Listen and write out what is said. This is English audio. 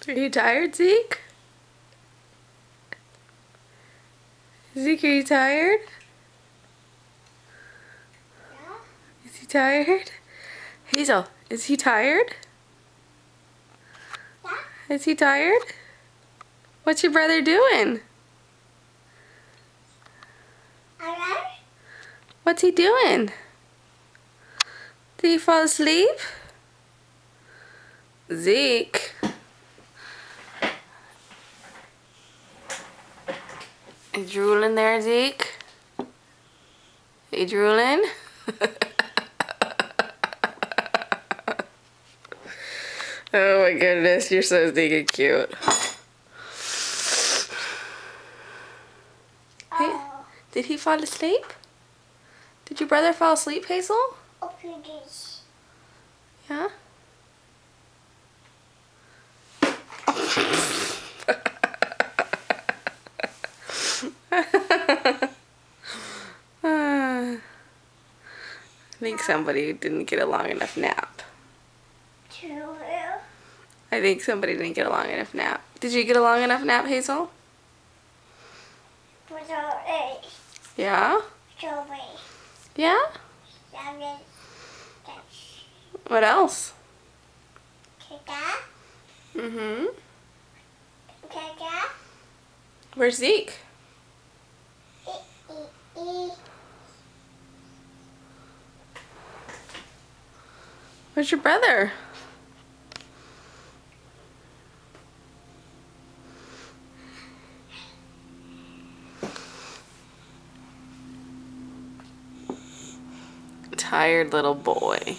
Are you tired, Zeke? Zeke, are you tired? Yeah. Is he tired? Hazel, is he tired? Yeah. Is he tired? What's your brother doing? Alright. What's he doing? Did he fall asleep? Zeke. Are you drooling there, Zeke? Are you drooling? Oh my goodness, you're so stinking cute. Hey, did he fall asleep? Did your brother fall asleep, Hazel? Open this. Yeah? I think somebody didn't get a long enough nap. True. I think somebody didn't get a long enough nap. Did you get a long enough nap, Hazel? Yeah? Strawberry. Yeah? Lemon. What else? Kaka. Mm-hmm. Kaka. Where's Zeke? Where's your brother? Tired little boy.